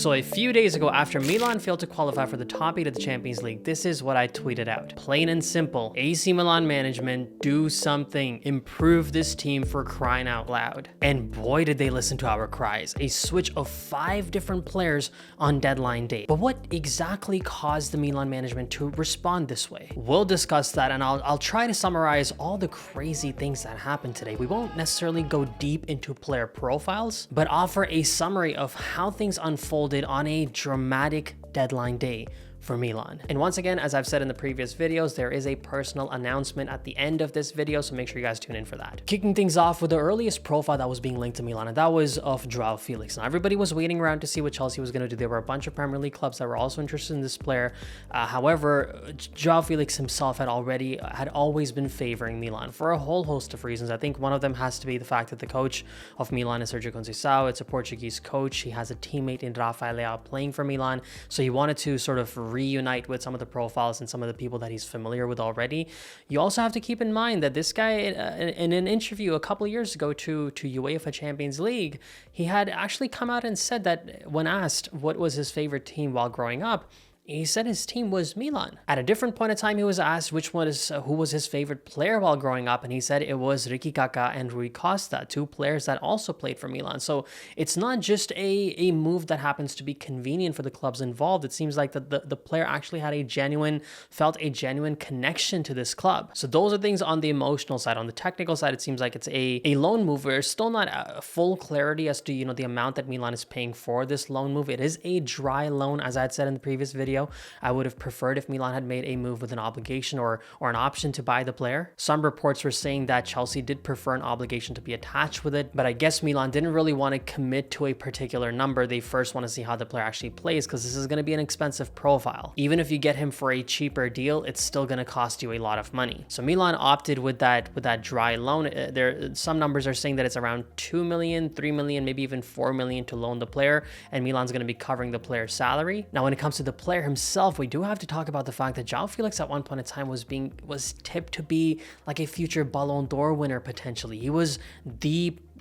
So a few days ago, after Milan failed to qualify for the top 8 of the Champions League, this is what I tweeted out. Plain and simple, AC Milan management, do something. Improve this team, for crying out loud. And boy did they listen to our cries. A switch of 5 different players on deadline day. But what exactly caused the Milan management to respond this way? We'll discuss that, and I'll try to summarize all the crazy things that happened today. We won't necessarily go deep into player profiles, but offer a summary of how things unfolded on a dramatic deadline day for Milan. And once again, as I've said in the previous videos, there is a personal announcement at the end of this video, so make sure you guys tune in for that. Kicking things off with the earliest profile that was being linked to Milan, and that was of Joao Felix. Now, everybody was waiting around to see what Chelsea was going to do. There were a bunch of Premier League clubs that were also interested in this player. However, Joao Felix himself had always been favoring Milan for a whole host of reasons. I think one of them has to be the fact that the coach of Milan is Sergio Conceição. It's a Portuguese coach. He has a teammate in Rafael Leao playing for Milan, so he wanted to sort of reunite with some of the profiles and some of the people that he's familiar with already. You also have to keep in mind that this guy, in an interview a couple of years ago to UEFA Champions League, he had actually come out and said that when asked what was his favorite team while growing up, he said his team was Milan. At a different point in time, he was asked who was his favorite player while growing up, and he said it was Ricky Kaká and Rui Costa, 2 players that also played for Milan. So it's not just a move that happens to be convenient for the clubs involved. It seems like the player actually felt a genuine connection to this club. So those are things on the emotional side. On the technical side, it seems like it's a loan move. There's still not full clarity as to the amount that Milan is paying for this loan move. It is a dry loan, as I had said in the previous video. I would have preferred if Milan had made a move with an obligation or an option to buy the player. Some reports were saying that Chelsea did prefer an obligation to be attached with it, but I guess Milan didn't really want to commit to a particular number. They first want to see how the player actually plays, because this is going to be an expensive profile. Even if you get him for a cheaper deal, it's still going to cost you a lot of money. So Milan opted with that dry loan. Some numbers are saying that it's around 2 million, 3 million, maybe even 4 million to loan the player, and Milan's going to be covering the player's salary. Now, when it comes to the player himself, we do have to talk about the fact that Joao Felix at one point in time was tipped to be like a future Ballon d'Or winner potentially. He was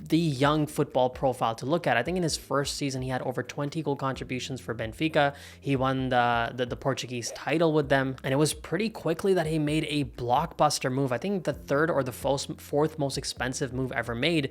the young football profile to look at. I think in his first season, he had over 20 goal contributions for Benfica. He won the Portuguese title with them, and it was pretty quickly that he made a blockbuster move. I think the 3rd or the 4th most expensive move ever made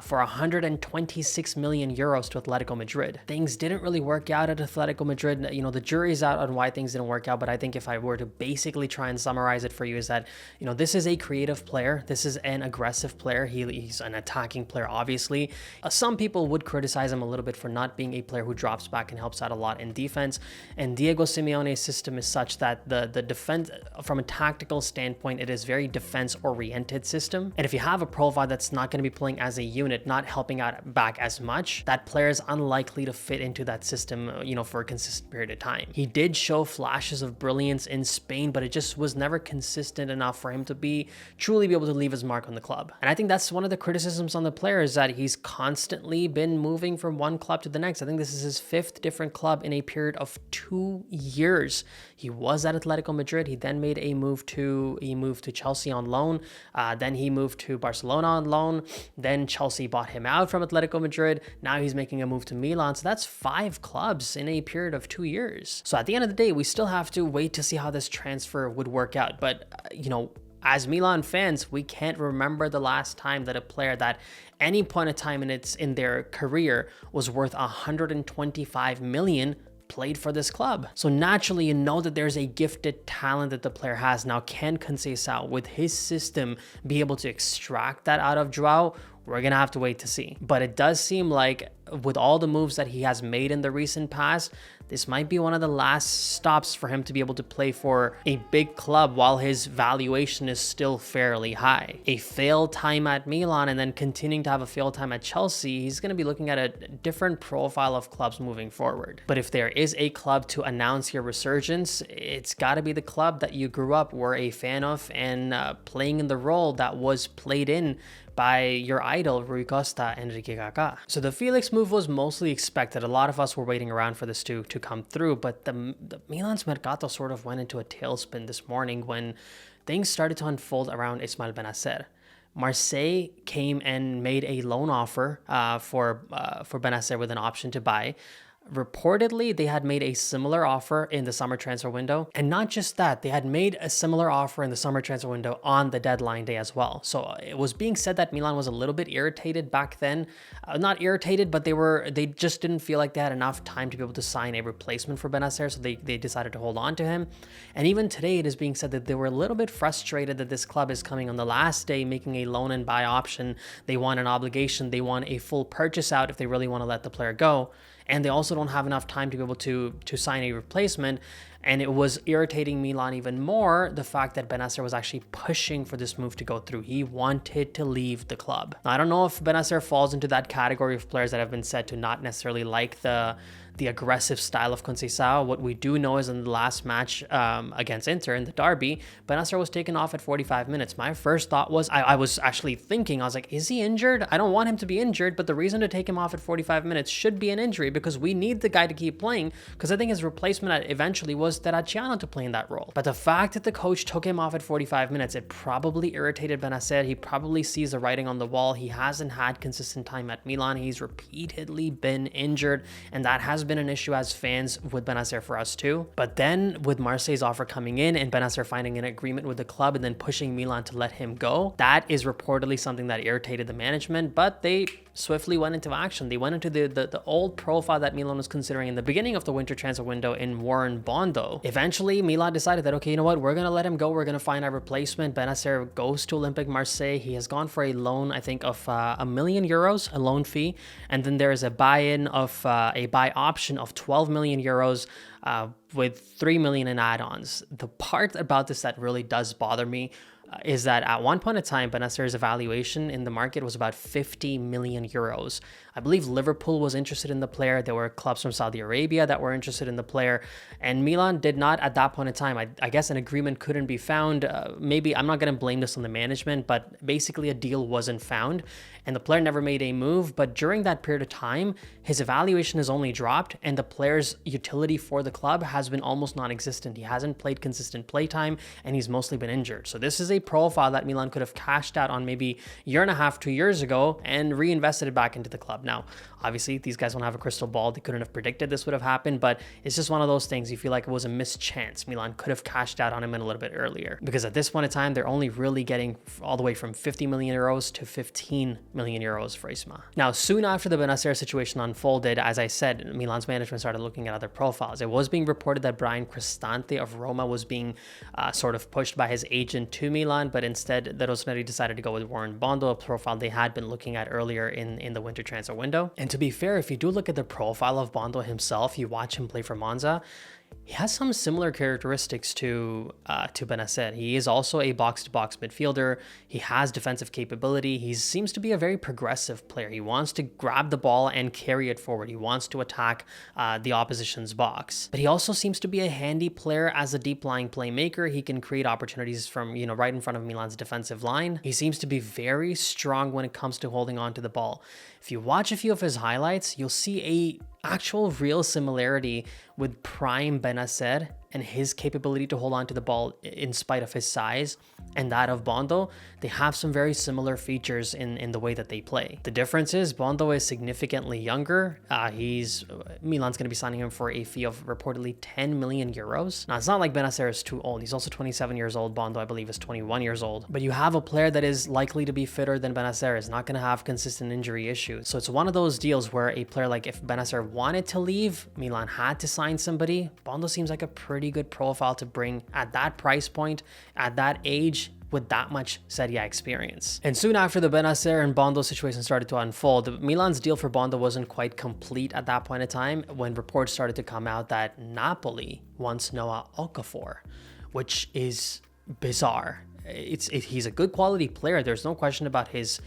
for 126 million euros to Atletico Madrid. Things didn't really work out at Atletico Madrid. The jury's out on why things didn't work out, but I think if I were to basically try and summarize it for you, is that, this is a creative player. This is an aggressive player. He's an attacking player, obviously. Some people would criticize him a little bit for not being a player who drops back and helps out a lot in defense. And Diego Simeone's system is such that the defense, from a tactical standpoint, it is very defense-oriented system. And if you have a profile that's not going to be playing as a unit, not helping out back as much, that player is unlikely to fit into that system, for a consistent period of time. He did show flashes of brilliance in Spain, but it just was never consistent enough for him to truly be able to leave his mark on the club. And I think that's one of the criticisms on the player, is that he's constantly been moving from one club to the next. I think this is his 5th different club in a period of 2 years. He was at Atletico Madrid. He then made a move to Chelsea on loan. Then he moved to Barcelona on loan. Then Chelsea bought him out from Atletico Madrid. Now he's making a move to Milan. So that's 5 clubs in a period of 2 years. So at the end of the day, we still have to wait to see how this transfer would work out. But, as Milan fans, we can't remember the last time that a player that any point in time in their career was worth 125 million played for this club. So naturally, that there's a gifted talent that the player has. Now, can Conceição, with his system, be able to extract that out of Joao? We're going to have to wait to see. But it does seem like, with all the moves that he has made in the recent past, this might be one of the last stops for him to be able to play for a big club while his valuation is still fairly high. A failed time at Milan and then continuing to have a failed time at Chelsea, he's going to be looking at a different profile of clubs moving forward. But if there is a club to announce your resurgence, it's got to be the club that you grew up, were a fan of, and playing in the role that was played in by your idol, Rui Costa and Ricky Kaká. So the Felix move was mostly expected. A lot of us were waiting around for this to come through, but the Milan's Mercato sort of went into a tailspin this morning when things started to unfold around Ismail Bennacer. Marseille came and made a loan offer for Bennacer with an option to buy. reportedly they had made a similar offer in the summer transfer window. And not just that, they had made a similar offer in the summer transfer window on the deadline day as well. So it was being said that Milan was a little bit irritated back then. Not irritated, but they just didn't feel like they had enough time to be able to sign a replacement for Bennacer, so they decided to hold on to him. And even today it is being said that they were a little bit frustrated that this club is coming on the last day, making a loan and buy option. They want an obligation, they want a full purchase out if they really want to let the player go. And they also don't have enough time to be able to sign a replacement. And it was irritating Milan even more, the fact that Bennacer was actually pushing for this move to go through. He wanted to leave the club. Now, I don't know if Bennacer falls into that category of players that have been said to not necessarily like the aggressive style of Conceição. What we do know is in the last match against Inter in the derby, Bennacer was taken off at 45 minutes. My first thought was, I was actually thinking, I was like, is he injured? I don't want him to be injured, but the reason to take him off at 45 minutes should be an injury, because we need the guy to keep playing, because I think his replacement eventually was Terracciano to play in that role. But the fact that the coach took him off at 45 minutes, it probably irritated Bennacer. He probably sees the writing on the wall. He hasn't had consistent time at Milan. He's repeatedly been injured, and that has been an issue as fans with Bennacer for us too. But then with Marseille's offer coming in and Bennacer finding an agreement with the club and then pushing Milan to let him go, that is reportedly something that irritated the management, but they swiftly went into action. They went into the old profile that Milan was considering in the beginning of the winter transfer window in Warren Bondo. Eventually, Milan decided that, okay, you know what, we're going to let him go. We're going to find our replacement. Bennacer goes to Olympique Marseille. He has gone for a loan, I think, of €1 million, a loan fee. And then there is a buy-in of a buy option of €12 million with $3 million in add-ons. The part about this that really does bother me is that at one point in time, Bennacer's evaluation in the market was about €50 million. I believe Liverpool was interested in the player. There were clubs from Saudi Arabia that were interested in the player. And Milan did not, at that point in time, I guess an agreement couldn't be found. Maybe, I'm not going to blame this on the management, but basically a deal wasn't found. And the player never made a move. But during that period of time, his evaluation has only dropped, and the player's utility for the club has been almost non-existent. He hasn't played consistent playtime, and he's mostly been injured. So this is a profile that Milan could have cashed out on maybe a year and a half, 2 years ago, and reinvested it back into the club. Now, obviously, these guys don't have a crystal ball. They couldn't have predicted this would have happened, but it's just one of those things. You feel like it was a missed chance. Milan could have cashed out on him a little bit earlier, because at this point in time, they're only really getting all the way from €50 million to €15 million for Isma. Now, soon after the Bennacer situation unfolded, as I said, Milan's management started looking at other profiles. It was being reported that Brian Cristante of Roma was being sort of pushed by his agent to Milan, but instead, the Rossoneri decided to go with Warren Bondo, a profile they had been looking at earlier in the winter transfer window. And to be fair, if you do look at the profile of Bondo himself, you watch him play for Monza, he has some similar characteristics to Bennacer. He is also a box-to-box midfielder. He has defensive capability. He seems to be a very progressive player. He wants to grab the ball and carry it forward. He wants to attack the opposition's box. But he also seems to be a handy player as a deep-lying playmaker. He can create opportunities from, right in front of Milan's defensive line. He seems to be very strong when it comes to holding on to the ball. If you watch a few of his highlights, you'll see a actual real similarity with prime Bennacer and his capability to hold on to the ball in spite of his size and that of Bondo. They have some very similar features in the way that they play. The difference is Bondo is significantly younger. Milan's going to be signing him for a fee of reportedly €10 million. Now, it's not like Bennacer is too old. He's also 27 years old. Bondo, I believe, is 21 years old. But you have a player that is likely to be fitter than Bennacer, is not going to have consistent injury issues. So it's one of those deals where a player like, if Bennacer wanted to leave, Milan had to sign somebody. Bondo seems like a pretty good profile to bring at that price point, at that age, with that much Serie A experience. And soon after the Bennacer and Bondo situation started to unfold, Milan's deal for Bondo wasn't quite complete at that point in time when reports started to come out that Napoli wants Noah Okafor, which is bizarre. He's a good quality player. There's no question about his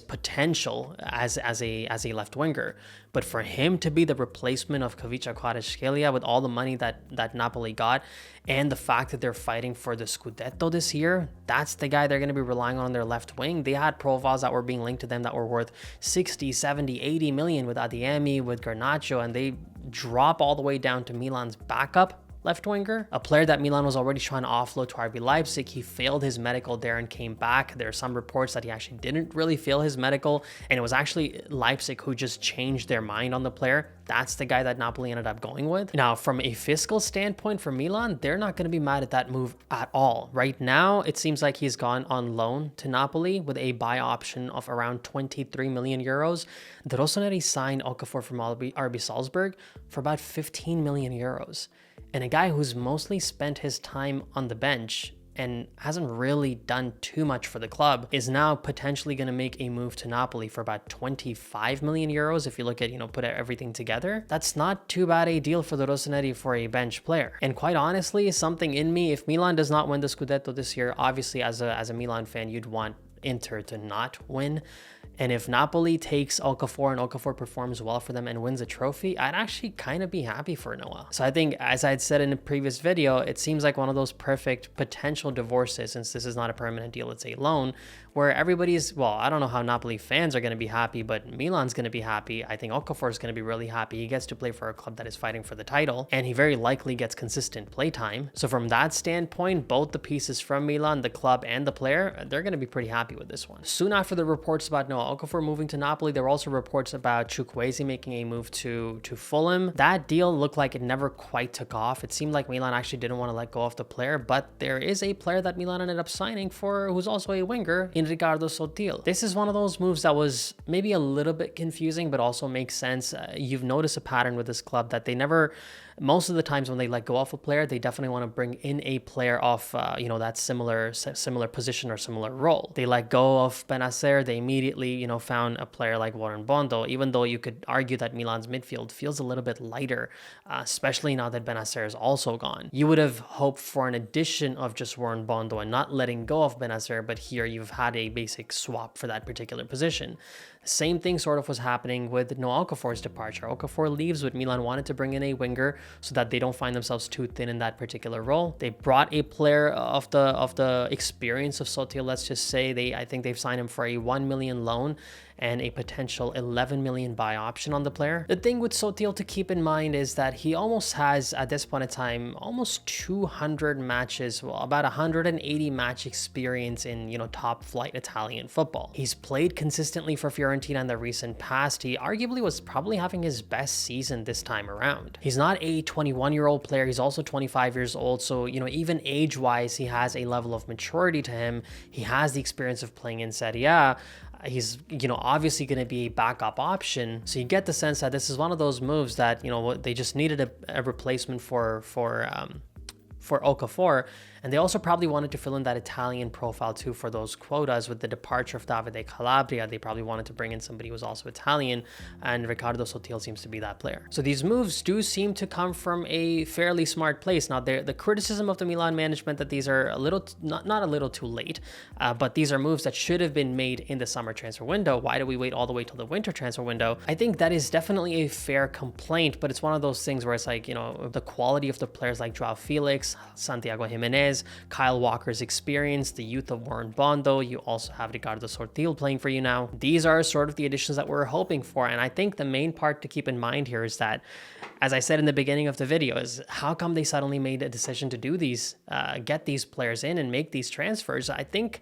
potential as a left winger, but for him to be the replacement of Kavica Kvaratskhelia with all the money that Napoli got, and the fact that they're fighting for the Scudetto this year, that's the guy they're going to be relying on their left wing. They had profiles that were being linked to them that were worth 60, 70, 80 million with Adeyemi, with Garnacho, and they drop all the way down to Milan's backup left winger, a player that Milan was already trying to offload to RB Leipzig. He failed his medical there and came back. There are some reports that he actually didn't really fail his medical, and it was actually Leipzig who just changed their mind on the player. That's the guy that Napoli ended up going with. Now, from a fiscal standpoint for Milan, they're not going to be mad at that move at all. Right now, it seems like he's gone on loan to Napoli with a buy option of around 23 million euros. The Rossoneri signed Okafor from RB Salzburg for about 15 million euros. And a guy who's mostly spent his time on the bench and hasn't really done too much for the club is now potentially going to make a move to Napoli for about 25 million euros. If you look at, put everything together, that's not too bad a deal for the Rossoneri for a bench player. And quite honestly, something in me, if Milan does not win the Scudetto this year, obviously as a Milan fan, you'd want Inter to not win. And if Napoli takes Okafor and Okafor performs well for them and wins a trophy, I'd actually kind of be happy for Noah. So I think, as I had said in a previous video, it seems like one of those perfect potential divorces, since this is not a permanent deal, it's a loan, where everybody's, well, I don't know how Napoli fans are going to be happy, but Milan's going to be happy. I think Okafor is going to be really happy. He gets to play for a club that is fighting for the title, and he very likely gets consistent play time. So from that standpoint, both the pieces from Milan, the club and the player, they're going to be pretty happy with this one. Soon after the reports about Noah Okafor moving to Napoli, there were also reports about Chukwueze making a move to Fulham. That deal looked like it never quite took off. It seemed like Milan actually didn't want to let go of the player, but there is a player that Milan ended up signing for who's also a winger in Riccardo Sottil. This is one of those moves that was maybe a little bit confusing, but also makes sense. You've noticed a pattern with this club that they never, most of the times when they let go of a player, they definitely want to bring in a player of, that similar position or similar role. They let go of Bennacer, they immediately, found a player like Bondo, even though you could argue that Milan's midfield feels a little bit lighter, especially now that Bennacer is also gone. You would have hoped for an addition of just Bondo and not letting go of Bennacer, but here you've had a basic swap for that particular position. Same thing sort of was happening with Noah Okafor's departure. Okafor leaves, but Milan wanted to bring in a winger so that they don't find themselves too thin in that particular role. They brought a player of the experience of Sottil, let's just say. I think they've signed him for a 1 million loan and a potential 11 million buy option on the player. The thing with Sottil to keep in mind is that he almost has, at this point in time, almost 200 matches, well, about 180 match experience in, top flight Italian football. He's played consistently for Fiorentina in the recent past. He arguably was probably having his best season this time around. He's not a 21-year-old player. He's also 25 years old. So, even age-wise, he has a level of maturity to him. He has the experience of playing in Serie A. He's, obviously going to be a backup option. So you get the sense that this is one of those moves that, they just needed a replacement for Okafor. And they also probably wanted to fill in that Italian profile too for those quotas. With the departure of Davide Calabria, they probably wanted to bring in somebody who was also Italian, and Riccardo Sottil seems to be that player. So these moves do seem to come from a fairly smart place. Now, the criticism of the Milan management that these are a little, not a little too late, but these are moves that should have been made in the summer transfer window. Why do we wait all the way till the winter transfer window? I think that is definitely a fair complaint, but it's one of those things where it's like, the quality of the players like Joao Felix, Santiago Jimenez, Kyle Walker's experience, the youth of Bondo, you also have Riccardo Sottil playing for you now. These are sort of the additions that we're hoping for, and I think the main part to keep in mind here is that, as I said in the beginning of the video, is how come they suddenly made a decision to do these, get these players in and make these transfers. I think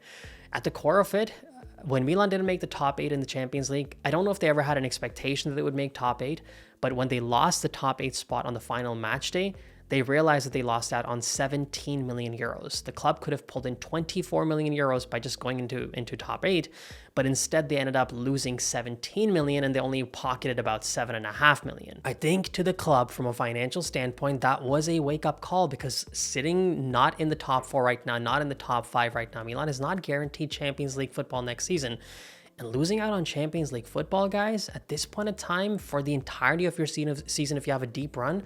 at the core of it, when Milan didn't make the top 8 in the Champions League, I don't know if they ever had an expectation that they would make top 8, but when they lost the top 8 spot on the final match day, they realized that they lost out on 17 million euros. The club could have pulled in 24 million euros by just going into top 8, but instead they ended up losing 17 million and they only pocketed about 7.5 million. I think to the club, from a financial standpoint, that was a wake-up call, because sitting not in the top 4 right now, not in the top 5 right now, Milan is not guaranteed Champions League football next season. And losing out on Champions League football, guys, at this point in time, for the entirety of your season, if you have a deep run,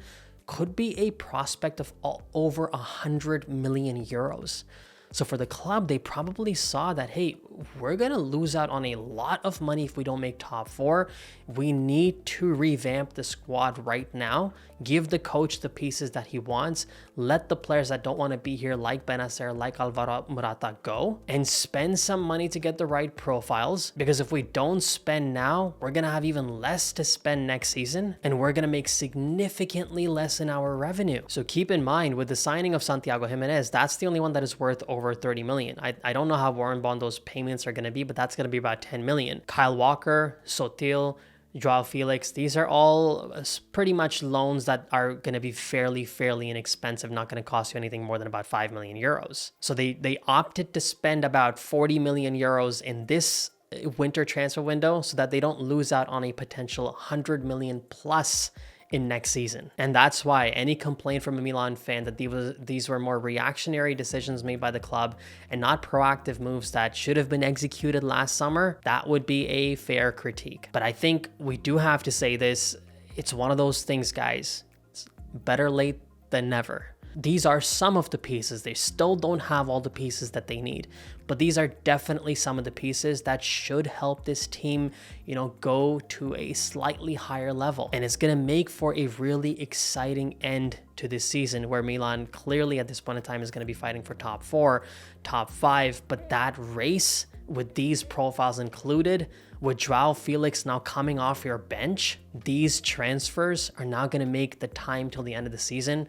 could be a prospect of over 100 million euros. So for the club, they probably saw that, hey, we're going to lose out on a lot of money if we don't make top 4. We need to revamp the squad right now, give the coach the pieces that he wants, let the players that don't want to be here like Bennacer, like Alvaro Morata go, and spend some money to get the right profiles. Because if we don't spend now, we're going to have even less to spend next season, and we're going to make significantly less in our revenue. So keep in mind, with the signing of Santiago Jimenez, that's the only one that is worth over 30 million. I don't know how Warren Bondo's payments are going to be, but that's going to be about 10 million. Kyle Walker, Sottil, Joao, Felix, these are all pretty much loans that are going to be fairly inexpensive, not going to cost you anything more than about 5 million euros. So they opted to spend about 40 million euros in this winter transfer window so that they don't lose out on a potential 100 million plus in next season. And that's why any complaint from a Milan fan that these were more reactionary decisions made by the club and not proactive moves that should have been executed last summer, that would be a fair critique. But I think we do have to say this, it's one of those things, guys. It's better late than never. These are some of the pieces. They still don't have all the pieces that they need, but these are definitely some of the pieces that should help this team, go to a slightly higher level. And it's going to make for a really exciting end to this season where Milan clearly at this point in time is going to be fighting for top 4, top 5, but that race with these profiles included, with Joao, Felix now coming off your bench, these transfers are now going to make the time till the end of the season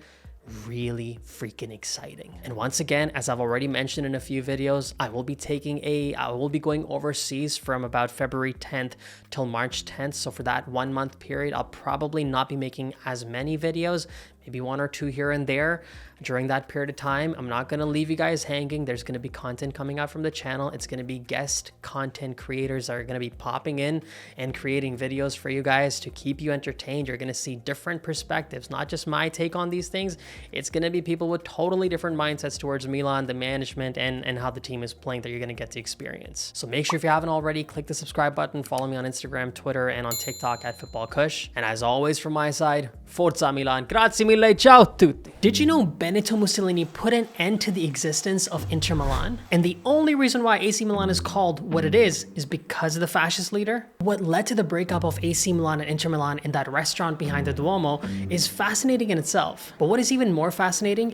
really freaking exciting. And once again, as I've already mentioned in a few videos, I will be going overseas from about February 10th till March 10th. So for that 1 month period, I'll probably not be making as many videos, maybe 1 or 2 here and there during that period of time. I'm not going to leave you guys hanging. There's going to be content coming out from the channel. It's going to be guest content creators that are going to be popping in and creating videos for you guys to keep you entertained. You're going to see different perspectives, not just my take on these things. It's going to be people with totally different mindsets towards Milan, the management, and how the team is playing that you're going to get to experience. So make sure if you haven't already, click the subscribe button, follow me on Instagram, Twitter, and on TikTok at FootballKush. And as always from my side, Forza Milan. Grazie mille, ciao tutti. Did you know Benito Mussolini put an end to the existence of Inter Milan? And the only reason why AC Milan is called what it is because of the fascist leader? What led to the breakup of AC Milan and Inter Milan in that restaurant behind the Duomo is fascinating in itself. But what is even more fascinating